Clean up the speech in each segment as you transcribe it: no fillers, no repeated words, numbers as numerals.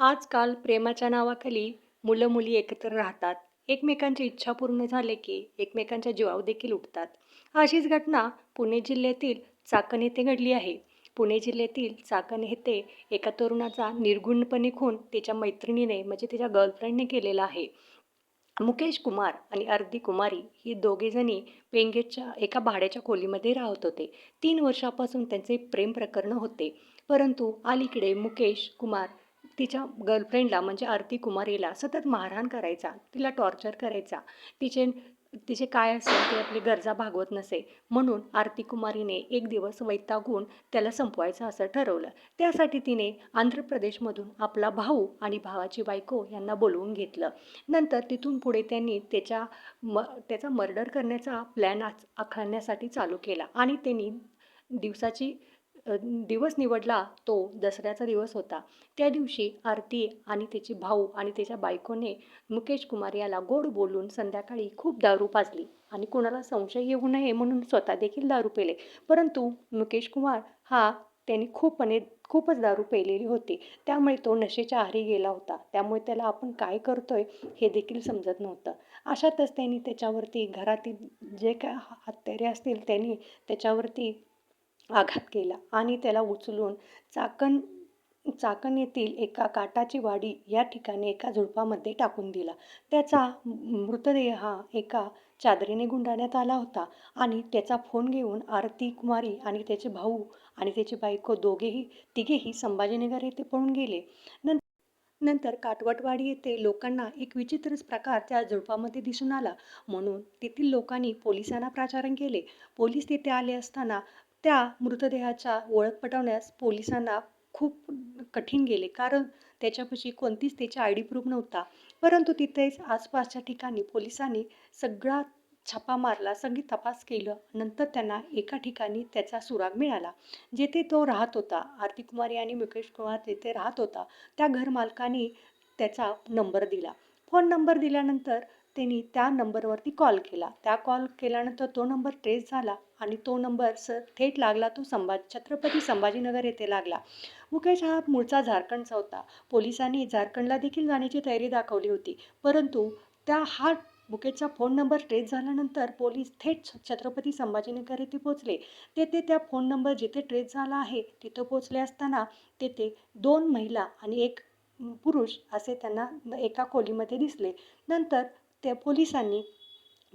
आजकाल प्रेमाच्या नावाखाली मुलं-मुली एकत्र राहतात. एकमेकांची इच्छा पूर्ण झाले की एकमेकांच्या जीवावर देखील उठतात. अशीच घटना पुणे जिल्ह्यातील चाकण येथे घडली आहे. पुणे जिल्ह्यातील चाकण येथे एका तरुणाचा निर्घृणपणे खून तिच्या मैत्रिणीने म्हणजे तिच्या गर्लफ्रेंडने केलेला आहे. मुकेश कुमार आणि आरती कुमारी ही दोघेजणी पेंगेटच्या एका भाड्याच्या खोलीमध्ये राहत होते. 3 वर्षापासून त्यांचे प्रेम प्रकरण होते. परंतु अलीकडे मुकेश कुमार तिच्या गर्लफ्रेंडला म्हणजे आरती कुमारीला सतत मारहाण करायचा, तिला टॉर्चर करायचा. तिचे तिचे काय असेल ते आपली गरजा भागवत नसे. म्हणून आरती कुमारीने एक दिवस वैतागून त्याला संपवायचं असं ठरवलं. त्यासाठी तिने आंध्र प्रदेशमधून आपला भाऊ आणि भावाची बायको यांना बोलवून घेतलं. नंतर तिथून पुढे त्यांनी त्याचा मर्डर करण्याचा प्लॅन आखण्यासाठी चालू केला आणि त्यांनी दिवसाची दिवस निवडला. तो दसऱ्याचा दिवस होता. त्या दिवशी आरती आणि तिची भाऊ आणि त्याच्या बायकोने मुकेश कुमार याला गोड बोलून संध्याकाळी खूप दारू पाजली आणि कोणाला संशय येऊ नये म्हणून स्वतः देखील दारू पेले. परंतु मुकेश कुमार हा त्यांनी खूपच दारू पेलेली होती. त्यामुळे तो नशेच्या आहारी गेला होता. त्यामुळे त्याला आपण काय करतोय हे देखील समजत नव्हतं. अशातच त्यांनी त्याच्यावरती घरातील जे काय हत्यारे असतील त्यांनी त्याच्यावरती आघात केला आणि त्याला उचलून चाकण चाकण येथील एका काटाची वाडी या ठिकाणी एका झुडपामध्ये टाकून दिला. त्याचा मृतदेह हा एका चादरीने गुंडाळण्यात आला होता आणि त्याचा फोन घेऊन आरती कुमारी आणि त्याचे भाऊ आणि त्याची बायको तिघेही संभाजीनगर येथे पळून गेले. नंतर काटवटवाडी येथे लोकांना एक विचित्रच प्रकार त्या झुडपामध्ये दिसून आला. म्हणून तेथील लोकांनी पोलिसांना प्राचारण केले. पोलीस तिथे आले असताना त्या मृतदेहाचा ओळख पटवण्यास पोलिसांना खूप कठीण गेले, कारण त्याच्यापाशी कोणतीच त्याची आय डी प्रूफ नव्हता. परंतु तिथेच आसपासच्या ठिकाणी पोलिसांनी सगळा छापा मारला, सगळी तपास केलं. नंतर त्यांना एका ठिकाणी त्याचा सुराग मिळाला. जेथे तो राहत होता, आरती कुमारी आणि मुकेश कुमार तिथे राहत होता, त्या घरमालकाने त्याचा नंबर दिला. फोन नंबर दिल्यानंतर त्यांनी त्या नंबरवरती कॉल केला. कॉल केल्यानंतर तो नंबर ट्रेस झाला आणि तो नंबर थेट लागला तो छत्रपती संभाजीनगर येथे लागला. मुकेश हा मूळचा झारखंडचा होता. पोलिसांनी झारखंडला देखील जाण्याची तयारी दाखवली होती. परंतु मुकेशचा फोन नंबर ट्रेस झाल्यानंतर पोलीस थेट छत्रपती संभाजीनगर येथे पोहोचले. तेथे त्या फोन नंबर जिथे ट्रेस झाला आहे तिथं पोहोचले असताना तेथे 2 महिला आणि 1 पुरुष असे त्यांना एका खोलीमध्ये दिसले. नंतर त्या पोलिसांनी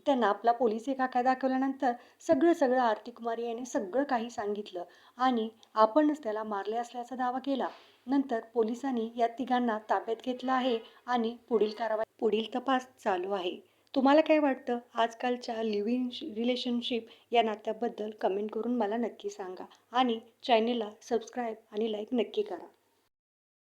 त्यांना आपला पोलिसी खाका दाखवल्यानंतर सगळं आरती कुमारी याने सगळं काही सांगितलं आणि आपणच त्याला मारले असल्याचा दावा केला. नंतर पोलिसांनी या तिघांना ताब्यात घेतलं आहे आणि पुढील तपास चालू आहे. तुम्हाला काय वाटतं? आजकालच्या लिव्ह इन रिलेशनशिप या नात्याबद्दल कमेंट करून मला नक्की सांगा आणि चॅनेलला सबस्क्राईब आणि लाईक नक्की करा.